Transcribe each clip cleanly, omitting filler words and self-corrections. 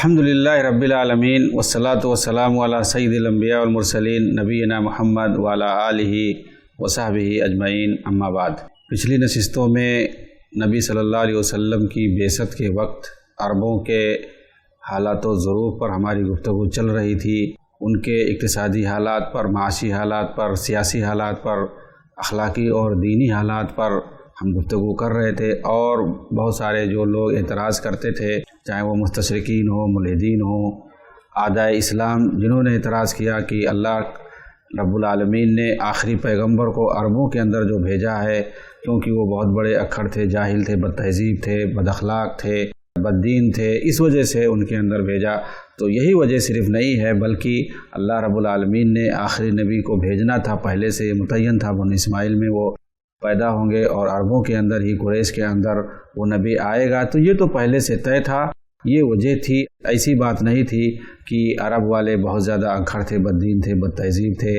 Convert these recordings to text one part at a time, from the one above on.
الحمدللہ رب العالمین والصلاة والسلام علی سید الانبیاء والمرسلین نبینا محمد وعلی آلہ وصحبہ اجمعین، اما بعد۔ پچھلی نشستوں میں نبی صلی اللہ علیہ وسلم کی بعثت کے وقت عربوں کے حالات و ظروف پر ہماری گفتگو چل رہی تھی، ان کے اقتصادی حالات پر، معاشی حالات پر، سیاسی حالات پر، اخلاقی اور دینی حالات پر ہم گفتگو کر رہے تھے، اور بہت سارے جو لوگ اعتراض کرتے تھے، چاہے وہ مستشرقین ہوں، ملحدین ہوں، اعدائے اسلام، جنہوں نے اعتراض کیا کہ اللہ رب العالمین نے آخری پیغمبر کو عربوں کے اندر جو بھیجا ہے، کیونکہ وہ بہت بڑے اکھڑ تھے، جاہل تھے، بد تہذیب تھے، بد اخلاق تھے، بد دین تھے، اس وجہ سے ان کے اندر بھیجا۔ تو یہی وجہ صرف نہیں ہے، بلکہ اللہ رب العالمین نے آخری نبی کو بھیجنا تھا، پہلے سے یہ متعین تھا، بنی اسماعیل میں وہ پیدا ہوں گے اور عربوں کے اندر ہی، قریش کے اندر وہ نبی آئے گا، تو یہ تو پہلے سے طے تھا، یہ وجہ تھی۔ ایسی بات نہیں تھی کہ عرب والے بہت زیادہ اکھڑ تھے، بد دین تھے، بد تہذیب تھے،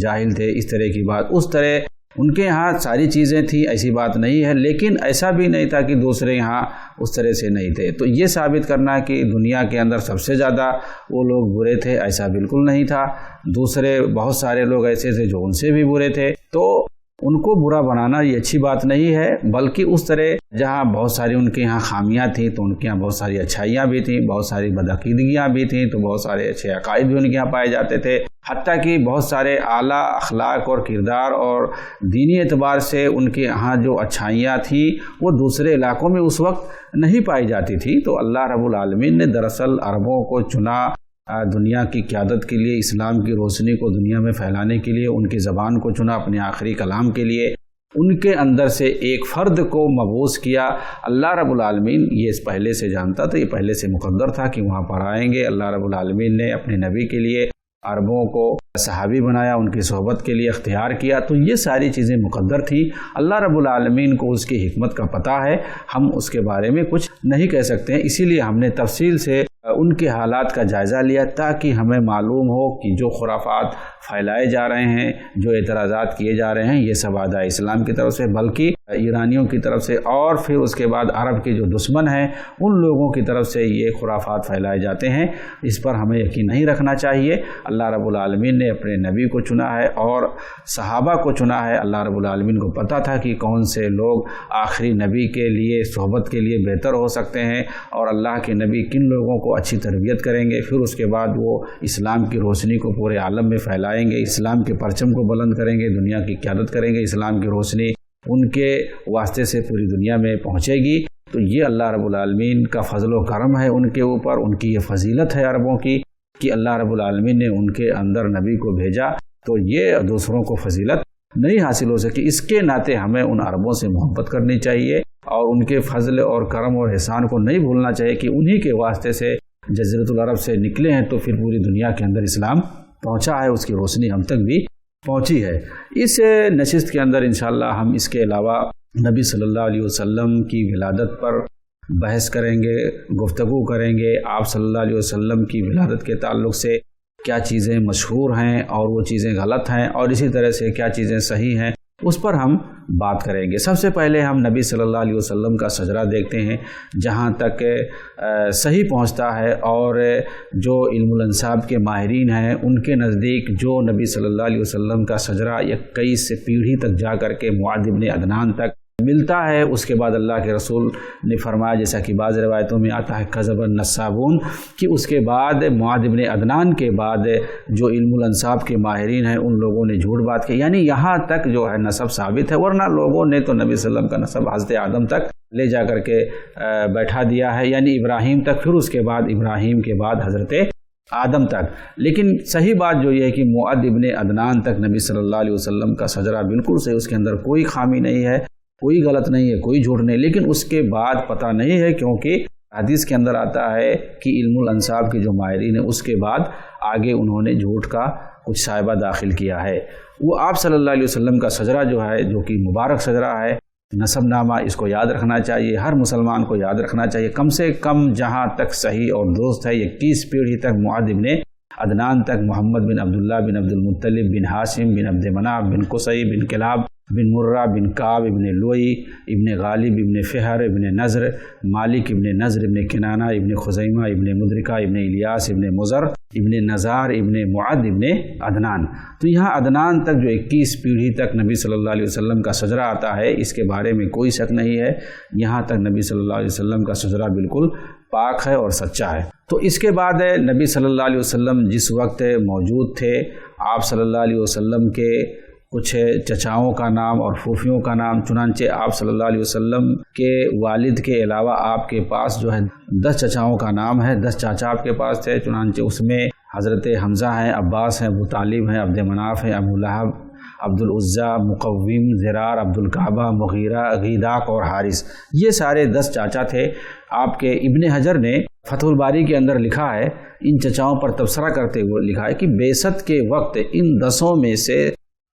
جاہل تھے، اس طرح کی بات، اس طرح ان کے ہاں ساری چیزیں تھیں، ایسی بات نہیں ہے، لیکن ایسا بھی نہیں تھا کہ دوسرے یہاں اس طرح سے نہیں تھے۔ تو یہ ثابت کرنا کہ دنیا کے اندر سب سے زیادہ وہ لوگ برے تھے، ایسا بالکل نہیں تھا۔ دوسرے بہت سارے لوگ ایسے تھے جو ان سے بھی برے تھے، تو ان کو برا بنانا یہ اچھی بات نہیں ہے، بلکہ اس طرح جہاں بہت ساری ان کے یہاں خامیاں تھیں تو ان کے یہاں بہت ساری اچھائیاں بھی تھیں، بہت ساری بدعقیدگیاں بھی تھیں، تو بہت سارے اچھے عقائد بھی ان کے یہاں پائے جاتے تھے، حتیٰ کہ بہت سارے اعلیٰ اخلاق اور کردار اور دینی اعتبار سے ان کے یہاں جو اچھائیاں تھیں وہ دوسرے علاقوں میں اس وقت نہیں پائی جاتی تھی۔ تو اللہ رب العالمین نے دراصل عربوں کو چنا دنیا کی قیادت کے لیے، اسلام کی روشنی کو دنیا میں پھیلانے کے لیے، ان کی زبان کو چنا اپنے آخری کلام کے لیے، ان کے اندر سے ایک فرد کو مبعوث کیا۔ اللہ رب العالمین یہ پہلے سے جانتا تھا، یہ پہلے سے مقدر تھا کہ وہاں پر آئیں گے۔ اللہ رب العالمین نے اپنے نبی کے لیے عربوں کو صحابی بنایا، ان کی صحبت کے لیے اختیار کیا، تو یہ ساری چیزیں مقدر تھی۔ اللہ رب العالمین کو اس کی حکمت کا پتہ ہے، ہم اس کے بارے میں کچھ نہیں کہہ سکتے ہیں، اسی لیے ہم نے تفصیل سے ان کے حالات کا جائزہ لیا تاکہ ہمیں معلوم ہو کہ جو خرافات پھیلائے جا رہے ہیں، جو اعتراضات کیے جا رہے ہیں، یہ سب اعداء اسلام کی طرف سے، بلکہ ایرانیوں کی طرف سے، اور پھر اس کے بعد عرب کے جو دشمن ہیں ان لوگوں کی طرف سے یہ خرافات پھیلائے جاتے ہیں۔ اس پر ہمیں یقین نہیں رکھنا چاہیے۔ اللہ رب العالمین نے اپنے نبی کو چنا ہے اور صحابہ کو چنا ہے۔ اللہ رب العالمین کو پتہ تھا کہ کون سے لوگ آخری نبی کے لیے، صحبت کے لیے بہتر ہو سکتے ہیں، اور اللہ کے نبی کن لوگوں کو اچھی تربیت کریں گے، پھر اس کے بعد وہ اسلام کی روشنی کو پورے عالم میں پھیلائیں گے، اسلام کے پرچم کو بلند کریں گے، دنیا کی قیادت کریں گے، اسلام کی روشنی ان کے واسطے سے پوری دنیا میں پہنچے گی۔ تو یہ اللہ رب العالمین کا فضل و کرم ہے ان کے اوپر، ان کی یہ فضیلت ہے عربوں کی کہ اللہ رب العالمین نے ان کے اندر نبی کو بھیجا، تو یہ دوسروں کو فضیلت نہیں حاصل ہو سکی۔ اس کے ناطے ہمیں ان عربوں سے محبت کرنی چاہیے اور ان کے فضل اور کرم اور احسان کو نہیں بھولنا چاہیے کہ انہی کے واسطے سے جزیرۃ العرب سے نکلے ہیں، تو پھر پوری دنیا کے اندر اسلام پہنچا ہے، اس کی روشنی ہم تک بھی پہنچی ہے۔ اس نشست کے اندر انشاءاللہ ہم اس کے علاوہ نبی صلی اللہ علیہ وسلم کی ولادت پر بحث کریں گے، گفتگو کریں گے، آپ صلی اللہ علیہ وسلم کی ولادت کے تعلق سے کیا چیزیں مشہور ہیں اور وہ چیزیں غلط ہیں، اور اسی طرح سے کیا چیزیں صحیح ہیں، اس پر ہم بات کریں گے۔ سب سے پہلے ہم نبی صلی اللہ علیہ وسلم کا شجرہ دیکھتے ہیں، جہاں تک صحیح پہنچتا ہے، اور جو علم الانساب کے ماہرین ہیں ان کے نزدیک جو نبی صلی اللہ علیہ وسلم کا شجرہ 21 پیڑھی تک جا کر کے معاذ ابن عدنان تک ملتا ہے، اس کے بعد اللہ کے رسول نے فرمایا، جیسا کہ بعض روایتوں میں آتا ہے کذب النسابون، کہ اس کے بعد معاذ ابن عدنان کے بعد جو علم الانساب کے ماہرین ہیں ان لوگوں نے جھوٹ بات کی، یعنی یہاں تک جو ہے نسب ثابت ہے، ورنہ لوگوں نے تو نبی صلی اللہ علیہ وسلم کا نسب حضرت آدم تک لے جا کر کے بیٹھا دیا ہے، یعنی ابراہیم تک، پھر اس کے بعد ابراہیم کے بعد حضرت آدم تک۔ لیکن صحیح بات جو یہ ہے کہ معاذ ابن عدنان تک نبی صلی اللہ علیہ وسلم کا شجرہ بالکل صحیح، اس کے اندر کوئی خامی نہیں ہے، کوئی غلط نہیں ہے، کوئی جھوٹ نہیں، لیکن اس کے بعد پتہ نہیں ہے، کیونکہ حدیث کے اندر آتا ہے کہ علم الانساب کے جو ماہرین ہیں اس کے بعد آگے انہوں نے جھوٹ کا کچھ شائبہ داخل کیا ہے۔ وہ آپ صلی اللہ علیہ وسلم کا شجرہ جو ہے، جو کہ مبارک شجرہ ہے، نسب نامہ، اس کو یاد رکھنا چاہیے، ہر مسلمان کو یاد رکھنا چاہیے، کم سے کم جہاں تک صحیح اور درست ہے، 21 پیڑھی تک معاذ ابن عدنان تک، محمد بن عبداللہ بن عبد المطلب بن ہاشم بن عبد مناف بن قصی بن کلاب بن مرہ بن کعب ابن لوئی ابن غالب ابن فہر ابن نضر مالک ابن نضر ابن کنانہ ابن خزیمہ ابن مدرکہ ابن الیاس ابن مضر ابن نزار ابن معد ابن عدنان۔ تو یہاں عدنان تک جو 21 پیڑھی تک نبی صلی اللہ علیہ وسلم کا شجرہ آتا ہے، اس کے بارے میں کوئی شک نہیں ہے، یہاں تک نبی صلی اللہ علیہ وسلم کا شجرہ بالکل پاک ہے اور سچا ہے۔ تو اس کے بعد نبی صلی اللہ علیہ وسلم جس وقت موجود تھے، آپ صلی اللہ علیہ وسلم کے کچھ چچاؤں کا نام اور پھوپھیوں کا نام، چنانچہ آپ صلی اللہ علیہ وسلم کے والد کے علاوہ آپ کے پاس جو ہے 10 چچاؤں کا نام ہے، 10 چاچا آپ کے پاس تھے، چنانچہ اس میں حضرت حمزہ ہیں، عباس ہیں، ابو طالب ہیں، عبد مناف ہیں، ابو لہب، عبد العزیٰ، مقوم، زرار، عبد الکعبہ، مغیرہ، غیداق اور حارث، یہ سارے 10 چاچا تھے آپ کے۔ ابن حجر نے فتح الباری کے اندر لکھا ہے، ان چچاؤں پر تبصرہ کرتے ہوئے لکھا ہے کہ بعثت کے وقت ان 10 میں سے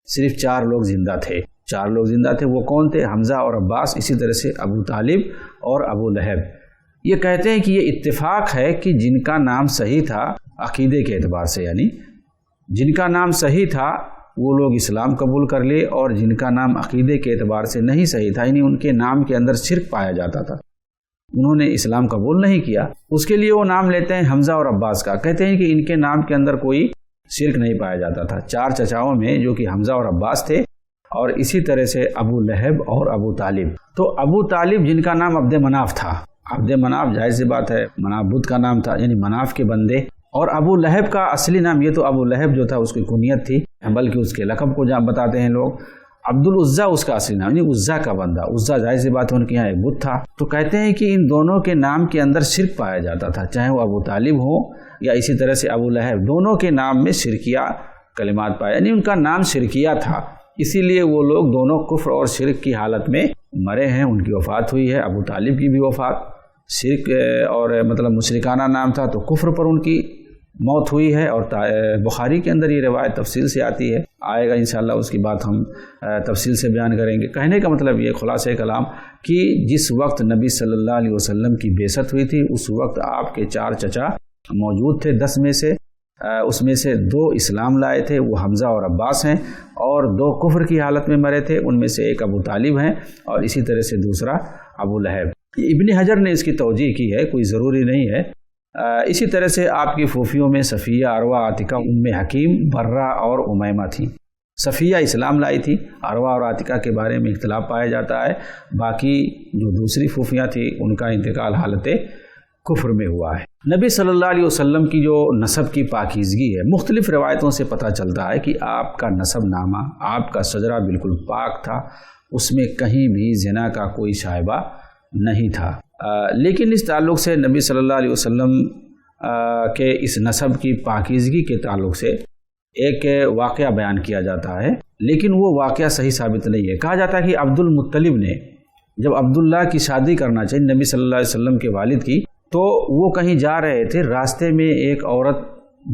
صرف 4 لوگ زندہ تھے، 4 لوگ زندہ تھے۔ وہ کون تھے؟ حمزہ اور عباس، اسی طرح سے ابو طالب اور ابو لہب۔ یہ کہتے ہیں کہ یہ اتفاق ہے کہ جن کا نام صحیح تھا عقیدے کے اعتبار سے، یعنی جن کا نام صحیح تھا وہ لوگ اسلام قبول کر لیے، اور جن کا نام عقیدے کے اعتبار سے نہیں صحیح تھا، یعنی ان کے نام کے اندر شرک پایا جاتا تھا، انہوں نے اسلام قبول نہیں کیا، اس کے لیے وہ نام لیتے ہیں حمزہ اور عباس کا۔ کہتے ہیں کہ ان کے نام کے اندر کوئی شرک نہیں پایا جاتا تھا، 4 چچاؤں میں جو کہ حمزہ اور عباس تھے، اور اسی طرح سے ابو لہب اور ابو طالب۔ تو ابو طالب جن کا نام عبد مناف تھا، عبد مناف ظاہر سی بات ہے مناف بدھ کا نام تھا، یعنی مناف کے بندے، اور ابو لہب کا اصلی نام، یہ تو ابو لہب جو تھا اس کی کنیت تھی، بلکہ اس کے لقب کو جہاں بتاتے ہیں لوگ، عبد العزیٰ اس کا اصلی نام، یعنی عزیٰ کا بندہ، عزیٰ ظاہر سی بات ہے ان کے یہاں ایک بت تھا۔ تو کہتے ہیں کہ ان دونوں کے نام کے اندر شرک پایا جاتا تھا، چاہے وہ ابو طالب ہو یا اسی طرح سے ابو لہب، دونوں کے نام میں شرکیہ کلمات پائے، یعنی ان کا نام شرکیہ تھا، اسی لیے وہ لوگ دونوں کفر اور شرک کی حالت میں مرے ہیں، ان کی وفات ہوئی ہے۔ ابو طالب کی بھی وفات شرک اور مطلب مشرکانہ نام تھا، تو کفر پر ان کی موت ہوئی ہے، اور بخاری کے اندر یہ روایت تفصیل سے آتی ہے، آئے گا انشاءاللہ اس کی بات ہم تفصیل سے بیان کریں گے۔ کہنے کا مطلب یہ خلاصہ کلام کہ جس وقت نبی صلی اللہ علیہ وسلم کی بعثت ہوئی تھی، اس وقت آپ کے 4 چچا موجود تھے 10 میں سے، اس میں سے 2 اسلام لائے تھے، وہ حمزہ اور عباس ہیں، اور 2 کفر کی حالت میں مرے تھے، ان میں سے ایک ابو طالب ہیں، اور اسی طرح سے دوسرا ابو لہب۔ ابن حجر نے اس کی توجیہ کی ہے، کوئی ضروری نہیں ہے۔ اسی طرح سے آپ کی پھوپھیوں میں صفیہ، عروہ، عاتقہ، ام حکیم، برہ اور امیمہ تھیں۔ صفیہ اسلام لائی تھی، عروہ اور عاتقہ کے بارے میں اختلاف پایا جاتا ہے، باقی جو دوسری پھوپھیاں تھیں ان کا انتقال حالت کفر میں ہوا ہے۔ نبی صلی اللہ علیہ وسلم کی جو نسب کی پاکیزگی ہے، مختلف روایتوں سے پتہ چلتا ہے کہ آپ کا نسب نامہ، آپ کا شجرہ بالکل پاک تھا، اس میں کہیں بھی زنا کا کوئی شائبہ نہیں تھا۔ لیکن اس تعلق سے نبی صلی اللہ علیہ وسلم کے اس نسب کی پاکیزگی کے تعلق سے ایک واقعہ بیان کیا جاتا ہے، لیکن وہ واقعہ صحیح ثابت نہیں ہے۔ کہا جاتا ہے کہ عبد المطلب نے جب عبداللہ کی شادی کرنا چاہیے نبی صلی اللہ علیہ وسلم کے والد کی، تو وہ کہیں جا رہے تھے، راستے میں ایک عورت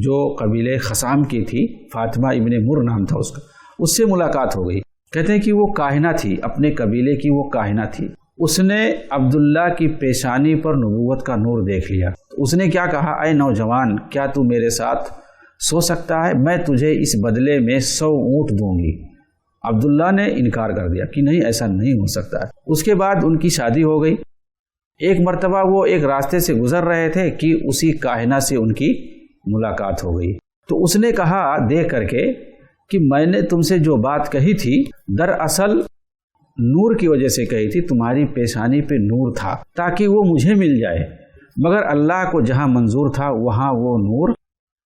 جو قبیلے خسام کی تھی، فاطمہ ابن مر نام تھا اس کا، اس سے ملاقات ہو گئی۔ کہتے ہیں کہ وہ کاہنہ تھی، اپنے قبیلے کی وہ کاہنہ تھی۔ اس نے عبداللہ کی پیشانی پر نبوت کا نور دیکھ لیا۔ اس نے کیا کہا، اے نوجوان، کیا تو میرے ساتھ سو سکتا ہے؟ میں تجھے اس بدلے میں 100 اونٹ دوں گی۔ عبداللہ نے انکار کر دیا کہ نہیں، ایسا نہیں ہو سکتا ہے۔ اس کے بعد ان کی شادی ہو گئی۔ ایک مرتبہ وہ ایک راستے سے گزر رہے تھے کہ اسی کاہنہ سے ان کی ملاقات ہو گئی، تو اس نے کہا دیکھ کر کے کہ میں نے تم سے جو بات کہی تھی دراصل نور کی وجہ سے کہی تھی، تمہاری پیشانی پہ نور تھا تاکہ وہ مجھے مل جائے، مگر اللہ کو جہاں منظور تھا وہاں وہ نور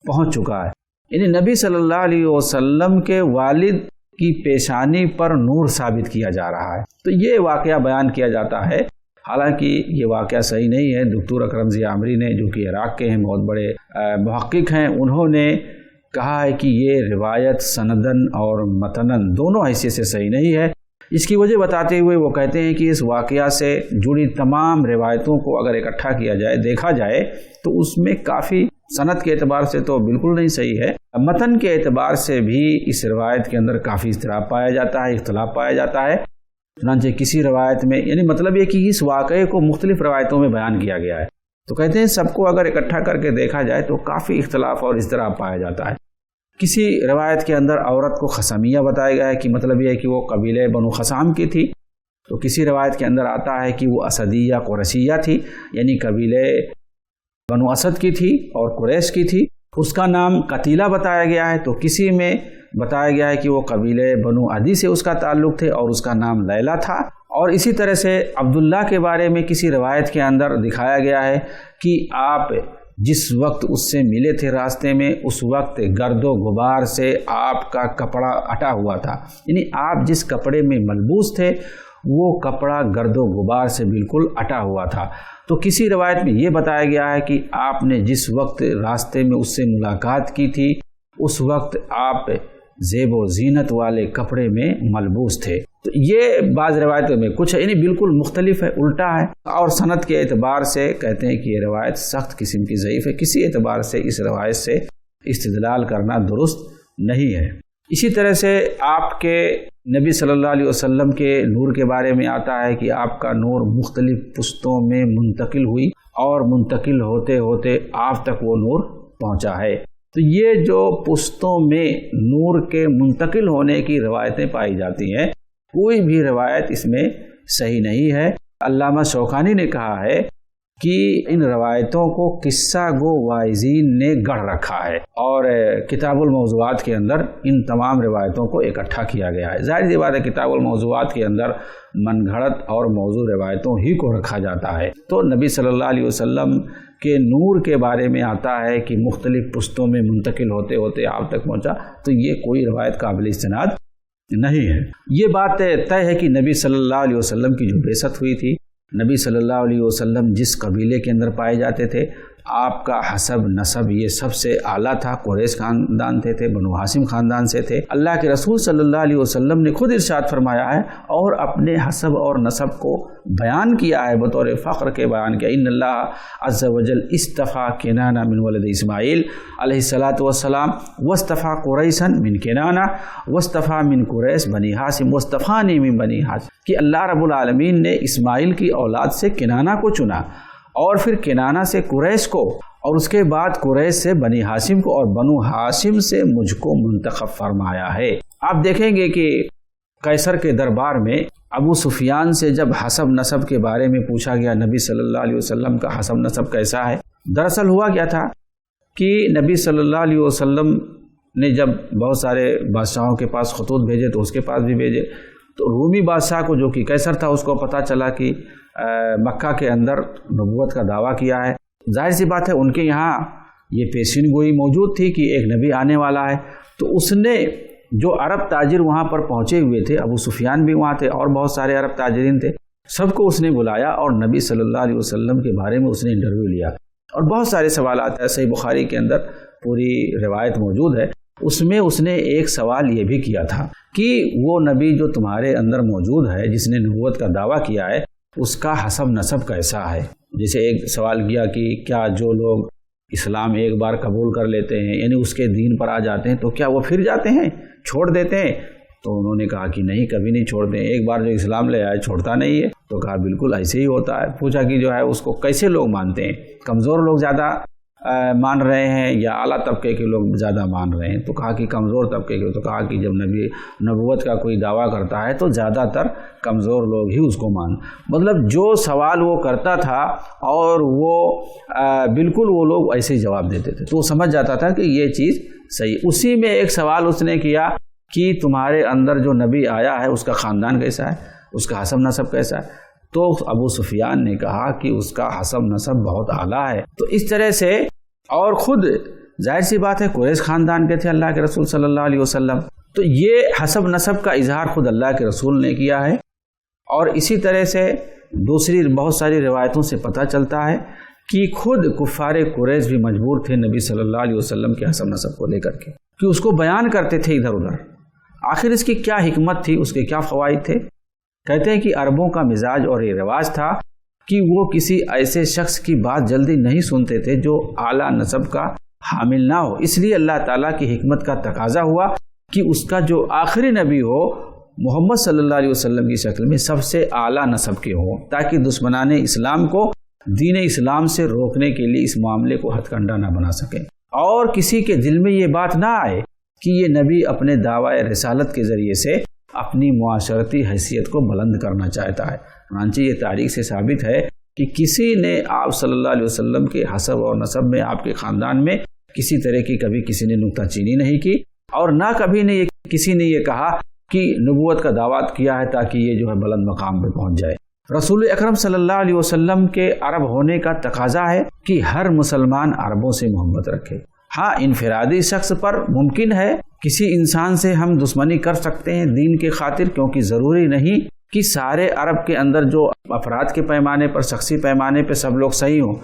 پہنچ چکا ہے۔ یعنی نبی صلی اللہ علیہ وسلم کے والد کی پیشانی پر نور ثابت کیا جا رہا ہے۔ تو یہ واقعہ بیان کیا جاتا ہے، حالانکہ یہ واقعہ صحیح نہیں ہے۔ دکتور اکرم ضیاء عامری نے، جو کہ عراق کے ہیں، بہت بڑے محقق ہیں، انہوں نے کہا ہے کہ یہ روایت سندن اور متنن دونوں حیثیت سے صحیح نہیں ہے۔ اس کی وجہ بتاتے ہوئے وہ کہتے ہیں کہ اس واقعہ سے جڑی تمام روایتوں کو اگر اکٹھا کیا جائے، دیکھا جائے، تو اس میں کافی سند کے اعتبار سے تو بالکل نہیں صحیح ہے، متن کے اعتبار سے بھی اس روایت کے اندر کافی اضطراب پایا جاتا ہے، اختلاف پایا جاتا ہے۔ چنانچہ کسی روایت میں، یعنی مطلب یہ کہ اس واقعے کو مختلف روایتوں میں بیان کیا گیا ہے، تو کہتے ہیں سب کو اگر اکٹھا کر کے دیکھا جائے تو کافی اختلاف اور اضطراب پایا جاتا ہے۔ کسی روایت کے اندر عورت کو خسمیہ بتایا گیا ہے کہ مطلب یہ ہے کہ وہ قبیلہ بنو خسام کی تھی، تو کسی روایت کے اندر آتا ہے کہ وہ اسدیہ قریشیہ تھی، یعنی قبیلہ بنو اسد کی تھی اور قریش کی تھی۔ اس کا نام قتیلہ بتایا گیا ہے، تو کسی میں بتایا گیا ہے کہ وہ قبیلہ بنو عدی سے اس کا تعلق تھے اور اس کا نام لیلہ تھا۔ اور اسی طرح سے عبداللہ کے بارے میں کسی روایت کے اندر دکھایا گیا ہے کہ آپ جس وقت اس سے ملے تھے راستے میں، اس وقت گرد و غبار سے آپ کا کپڑا اٹا ہوا تھا، یعنی آپ جس کپڑے میں ملبوس تھے وہ کپڑا گرد و غبار سے بالکل اٹا ہوا تھا۔ تو کسی روایت میں یہ بتایا گیا ہے کہ آپ نے جس وقت راستے میں اس سے ملاقات کی تھی اس وقت آپ زیب و زینت والے کپڑے میں ملبوس تھے۔ تو یہ بعض روایتوں میں کچھ ہے، یعنی بالکل مختلف ہے، الٹا ہے، اور سند کے اعتبار سے کہتے ہیں کہ یہ روایت سخت قسم کی ضعیف ہے، کسی اعتبار سے اس روایت سے استدلال کرنا درست نہیں ہے۔ اسی طرح سے آپ کے نبی صلی اللہ علیہ وسلم کے نور کے بارے میں آتا ہے کہ آپ کا نور مختلف پشتوں میں منتقل ہوئی اور منتقل ہوتے ہوتے آپ تک وہ نور پہنچا ہے۔ تو یہ جو پشتوں میں نور کے منتقل ہونے کی روایتیں پائی جاتی ہیں، کوئی بھی روایت اس میں صحیح نہیں ہے۔ علامہ شوکانی نے کہا ہے کہ ان روایتوں کو قصہ گو واعظین نے گڑھ رکھا ہے، اور کتاب الموضوعات کے اندر ان تمام روایتوں کو اکٹھا کیا گیا ہے۔ ظاہر سی بات ہے کتاب الموضوعات کے اندر من گھڑت اور موضوع روایتوں ہی کو رکھا جاتا ہے۔ تو نبی صلی اللہ علیہ وسلم کے نور کے بارے میں آتا ہے کہ مختلف پشتوں میں منتقل ہوتے ہوتے آپ تک پہنچا، تو یہ کوئی روایت قابل استناد نہیں ہے۔ یہ بات طے ہے کہ نبی صلی اللہ علیہ وسلم کی جو بعثت ہوئی تھی، نبی صلی اللہ علیہ وسلم جس قبیلے کے اندر پائے جاتے تھے، آپ کا حسب نسب یہ سب سے اعلیٰ تھا، قریش خاندان تھے، بنو ہاشم خاندان سے تھے۔ اللہ کے رسول صلی اللہ علیہ وسلم نے خود ارشاد فرمایا ہے اور اپنے حسب اور نسب کو بیان کیا ہے، بطور فخر کے بیان کیا، ان اللہ عز وجل اصطفیٰ کنانہ من ولد اسماعیل علیہ الصلاۃ والسلام واصطفیٰ قریشا من کنانہ واصطفیٰ من قریش بنی ہاشم واصطفانی من بنی ہاشم، کہ اللہ رب العالمین نے اسماعیل کی اولاد سے کنانہ کو چنا اور پھر کنانہ سے قریش کو، اور اس کے بعد قریش سے بنی ہاشم کو، اور بنو ہاشم سے مجھ کو منتخب فرمایا ہے۔ آپ دیکھیں گے کہ قیصر کے دربار میں ابو سفیان سے جب حسب نسب کے بارے میں پوچھا گیا نبی صلی اللہ علیہ وسلم کا حسب نسب کیسا ہے، دراصل ہوا کیا تھا کہ نبی صلی اللہ علیہ وسلم نے جب بہت سارے بادشاہوں کے پاس خطوط بھیجے تو اس کے پاس بھی بھیجے، تو رومی بادشاہ کو جو کہ قیصر تھا اس کو پتہ چلا کہ مکہ کے اندر نبوت کا دعویٰ کیا ہے۔ ظاہر سی بات ہے ان کے یہاں یہ پیشین گوئی موجود تھی کہ ایک نبی آنے والا ہے، تو اس نے جو عرب تاجر وہاں پر پہنچے ہوئے تھے، ابو سفیان بھی وہاں تھے اور بہت سارے عرب تاجرین تھے، سب کو اس نے بلایا اور نبی صلی اللہ علیہ وسلم کے بارے میں اس نے انٹرویو لیا، اور بہت سارے سوالات ہیں، صحیح بخاری کے اندر پوری روایت موجود ہے، اس میں اس نے ایک سوال یہ بھی کیا تھا کہ وہ نبی جو تمہارے اندر موجود ہے جس نے نبوت کا دعویٰ کیا ہے اس کا حسب نسب کیسا ہے۔ جیسے ایک سوال کیا کہ کیا جو لوگ اسلام ایک بار قبول کر لیتے ہیں، یعنی اس کے دین پر آ جاتے ہیں، تو کیا وہ پھر جاتے ہیں، چھوڑ دیتے ہیں؟ تو انہوں نے کہا کہ نہیں، کبھی نہیں چھوڑتے ہیں، ایک بار جو اسلام لے آئے چھوڑتا نہیں ہے۔ تو کہا بالکل ایسے ہی ہوتا ہے۔ پوچھا کہ جو ہے اس کو کیسے لوگ مانتے ہیں، کمزور لوگ زیادہ مان رہے ہیں یا اعلیٰ طبقے کے لوگ زیادہ مان رہے ہیں؟ تو کہا کہ کمزور طبقے کے۔ تو کہا کہ جب نبوت کا کوئی دعویٰ کرتا ہے تو زیادہ تر کمزور لوگ ہی اس کو مطلب جو سوال وہ کرتا تھا اور وہ بالکل وہ لوگ ایسے ہی جواب دیتے تھے، تو وہ سمجھ جاتا تھا کہ یہ چیز صحیح۔ اسی میں ایک سوال اس نے کیا کہ تمہارے اندر جو نبی آیا ہے اس کا خاندان کیسا ہے، اس کا حسب نسب کیسا ہے؟ تو ابو سفیان نے کہا کہ اس کا حسب نسب بہت اعلیٰ ہے۔ تو اس طرح سے، اور خود ظاہر سی بات ہے قریش خاندان کے تھے اللہ کے رسول صلی اللہ علیہ وسلم، تو یہ حسب نسب کا اظہار خود اللہ کے رسول نے کیا ہے۔ اور اسی طرح سے دوسری بہت ساری روایتوں سے پتہ چلتا ہے کہ خود کفار قریش بھی مجبور تھے نبی صلی اللہ علیہ وسلم کے حسب نسب کو لے کر کے، کہ اس کو بیان کرتے تھے ادھر ادھر۔ آخر اس کی کیا حکمت تھی، اس کے کیا فوائد تھے؟ کہتے ہیں کہ عربوں کا مزاج اور یہ رواج تھا کہ وہ کسی ایسے شخص کی بات جلدی نہیں سنتے تھے جو اعلیٰ نسب کا حامل نہ ہو، اس لیے اللہ تعالیٰ کی حکمت کا تقاضا ہوا کہ اس کا جو آخری نبی ہو محمد صلی اللہ علیہ وسلم کی شکل میں سب سے اعلیٰ نسب کے ہوں، تاکہ دشمنان اسلام کو دین اسلام سے روکنے کے لیے اس معاملے کو ہتھ کنڈا نہ بنا سکیں، اور کسی کے دل میں یہ بات نہ آئے کہ یہ نبی اپنے دعوی رسالت کے ذریعے سے اپنی معاشرتی حیثیت کو بلند کرنا چاہتا ہے۔ چنانچہ یہ تاریخ سے ثابت ہے کہ کسی نے آپ صلی اللہ علیہ وسلم کے حسب اور نسب میں، آپ کے خاندان میں کسی طرح کی کبھی کسی نے نکتہ چینی نہیں کی، اور نہ کبھی نے کسی نے یہ کہا کہ نبوت کا دعویٰ کیا ہے تاکہ یہ جو ہے بلند مقام پہ پہنچ جائے۔ رسول اکرم صلی اللہ علیہ وسلم کے عرب ہونے کا تقاضا ہے کہ ہر مسلمان عربوں سے محبت رکھے۔ ہاں، انفرادی شخص پر ممکن ہے کسی انسان سے ہم دشمنی کر سکتے ہیں دین کے خاطر، کیونکہ ضروری نہیں کہ سارے عرب کے اندر جو افراد کے پیمانے پر، شخصی پیمانے پہ سب لوگ صحیح ہوں،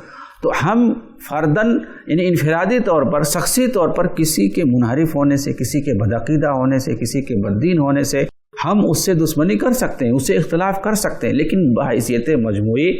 تو ہم فرداً یعنی انفرادی طور پر، شخصی طور پر کسی کے منحرف ہونے سے، کسی کے بدعقیدہ ہونے سے، کسی کے بددین ہونے سے ہم اس سے دشمنی کر سکتے ہیں، اس سے اختلاف کر سکتے ہیں، لیکن بحیثیت مجموعی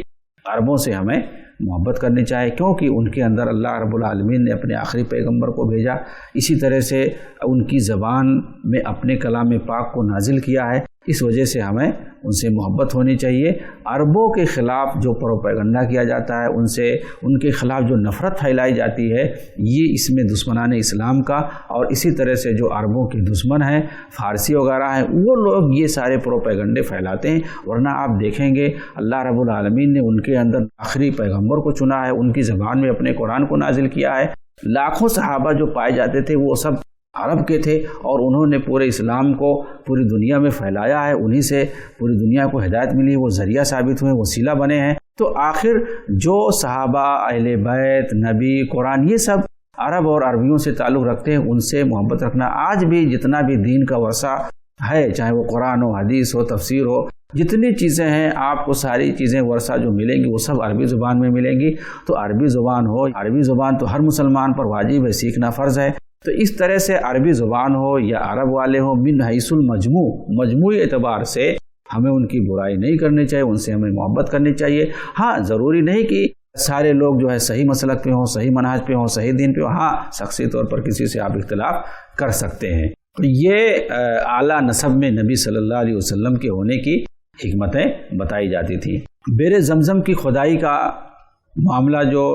عربوں سے ہمیں محبت کرنی چاہیے، کیونکہ ان کے اندر اللہ رب العالمین نے اپنے آخری پیغمبر کو بھیجا، اسی طرح سے ان کی زبان میں اپنے کلام پاک کو نازل کیا ہے، اس وجہ سے ہمیں ان سے محبت ہونی چاہیے۔ عربوں کے خلاف جو پروپیگنڈا کیا جاتا ہے، ان کے خلاف جو نفرت پھیلائی جاتی ہے، یہ اس میں دشمنان اسلام کا، اور اسی طرح سے جو عربوں کے دشمن ہیں، فارسی وغیرہ ہیں، وہ لوگ یہ سارے پروپیگنڈے پھیلاتے ہیں، ورنہ آپ دیکھیں گے اللہ رب العالمین نے ان کے اندر آخری پیغمبر کو چنا ہے، ان کی زبان میں اپنے قرآن کو نازل کیا ہے۔ لاکھوں صحابہ جو پائے جاتے تھے وہ سب عرب کے تھے، اور انہوں نے پورے اسلام کو پوری دنیا میں پھیلایا ہے، انہی سے پوری دنیا کو ہدایت ملی، وہ ذریعہ ثابت ہوئے، وسیلہ بنے ہیں۔ تو آخر جو صحابہ، اہل بیت، نبی، قرآن، یہ سب عرب اور عربیوں سے تعلق رکھتے ہیں، ان سے محبت رکھنا۔ آج بھی جتنا بھی دین کا ورثہ ہے، چاہے وہ قرآن ہو، حدیث ہو، تفسیر ہو، جتنی چیزیں ہیں، آپ کو ساری چیزیں ورثہ جو ملیں گی وہ سب عربی زبان میں ملیں گی۔ تو عربی زبان ہو، عربی زبان تو ہر مسلمان پر واجب ہے، سیکھنا فرض ہے۔ تو اس طرح سے عربی زبان ہو یا عرب والے ہوں، من حیث مجموعی اعتبار سے ہمیں ان کی برائی نہیں کرنی چاہیے، ان سے ہمیں محبت کرنی چاہیے۔ ہاں، ضروری نہیں کہ سارے لوگ جو ہے صحیح مسلک پہ ہوں، صحیح منہج پہ ہوں، صحیح دین پہ ہوں۔ ہاں، شخصی طور پر کسی سے آپ اختلاف کر سکتے ہیں۔ یہ اعلیٰ نسب میں نبی صلی اللہ علیہ وسلم کے ہونے کی حکمتیں بتائی جاتی تھیں۔ بیر زمزم کی کھدائی کا معاملہ جو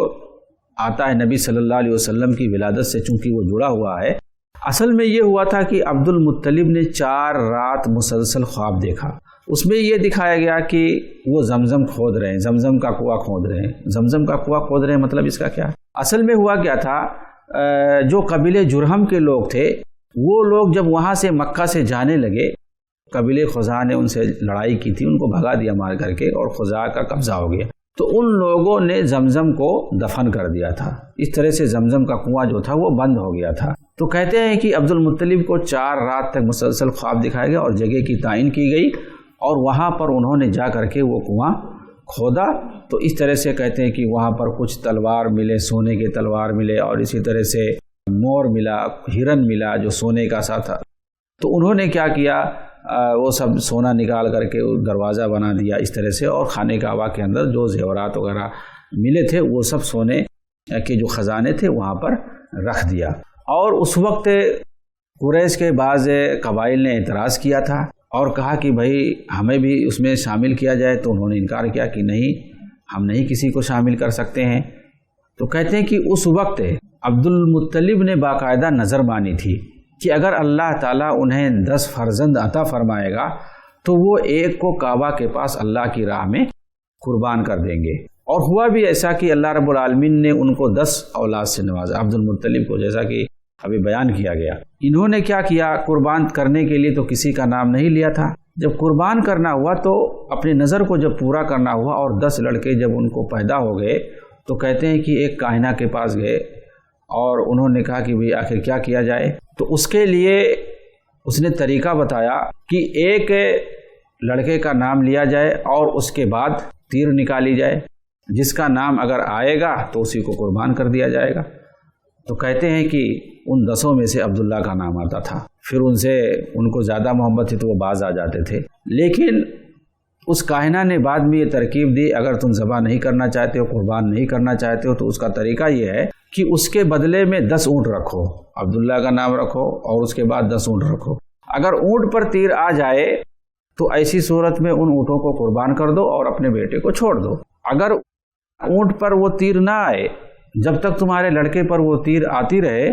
آتا ہے نبی صلی اللہ علیہ وسلم کی ولادت سے، چونکہ وہ جڑا ہوا ہے، اصل میں یہ ہوا تھا کہ عبد المطلب نے 4 رات مسلسل خواب دیکھا۔ اس میں یہ دکھایا گیا کہ وہ زمزم کھود رہے ہیں، زمزم کا کنواں کھود رہے ہیں۔ زمزم کا کنواں کھود رہے ہیں مطلب اس کا کیا؟ اصل میں ہوا کیا تھا، جو قبیلے جرہم کے لوگ تھے، وہ لوگ جب وہاں سے مکہ سے جانے لگے، قبیلے خزاع نے ان سے لڑائی کی تھی، ان کو بھگا دیا مار کر کے، اور خزاع کا قبضہ ہو گیا۔ تو ان لوگوں نے زمزم کو دفن کر دیا تھا، اس طرح سے زمزم کا کنواں جو تھا وہ بند ہو گیا تھا۔ تو کہتے ہیں کہ عبد المطلب کو 4 رات تک مسلسل خواب دکھایا گیا، اور جگہ کی تعین کی گئی، اور وہاں پر انہوں نے جا کر کے وہ کنواں کھودا۔ تو اس طرح سے کہتے ہیں کہ وہاں پر کچھ تلوار ملے، سونے کے تلوار ملے، اور اسی طرح سے مور ملا، ہرن ملا جو سونے کا سا تھا۔ تو انہوں نے کیا کیا، وہ سب سونا نکال کر کے دروازہ بنا دیا اس طرح سے، اور خانے کعبہ کے اندر جو زیورات وغیرہ ملے تھے وہ سب سونے کے جو خزانے تھے وہاں پر رکھ دیا۔ اور اس وقت قریش کے بعض قبائل نے اعتراض کیا تھا اور کہا کہ بھائی ہمیں بھی اس میں شامل کیا جائے، تو انہوں نے انکار کیا کہ نہیں، ہم نہیں کسی کو شامل کر سکتے ہیں۔ تو کہتے ہیں کہ اس وقت عبد المطلب نے باقاعدہ نظر مانی تھی کہ اگر اللہ تعالیٰ انہیں 10 فرزند عطا فرمائے گا تو وہ ایک کو کعبہ کے پاس اللہ کی راہ میں قربان کر دیں گے۔ اور ہوا بھی ایسا کہ اللہ رب العالمین نے ان کو 10 اولاد سے نوازا، عبد المطلب کو، جیسا کہ ابھی بیان کیا گیا۔ انہوں نے کیا کیا، قربان کرنے کے لیے تو کسی کا نام نہیں لیا تھا، جب قربان کرنا ہوا تو اپنی نظر کو جب پورا کرنا ہوا اور 10 لڑکے جب ان کو پیدا ہو گئے تو کہتے ہیں کہ ایک کاہنہ کے پاس گئے اور انہوں نے کہا کہ بھئی آخر کیا کیا جائے۔ تو اس کے لیے اس نے طریقہ بتایا کہ ایک لڑکے کا نام لیا جائے اور اس کے بعد تیر نکالی جائے، جس کا نام اگر آئے گا تو اسی کو قربان کر دیا جائے گا۔ تو کہتے ہیں کہ ان 10 میں سے عبداللہ کا نام آتا تھا، پھر ان کو زیادہ محبت تھی تو وہ باز آ جاتے تھے۔ لیکن اس کاہنہ نے بعد میں یہ ترکیب دی، اگر تم ذبح نہیں کرنا چاہتے ہو، قربان نہیں کرنا چاہتے ہو، تو اس کا طریقہ یہ ہے کہ اس کے بدلے میں 10 اونٹ رکھو، عبداللہ کا نام رکھو اور اس کے بعد 10 اونٹ رکھو۔ اگر اونٹ پر تیر آ جائے تو ایسی صورت میں ان اونٹوں کو قربان کر دو اور اپنے بیٹے کو چھوڑ دو۔ اگر اونٹ پر وہ تیر نہ آئے، جب تک تمہارے لڑکے پر وہ تیر آتی رہے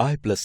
i+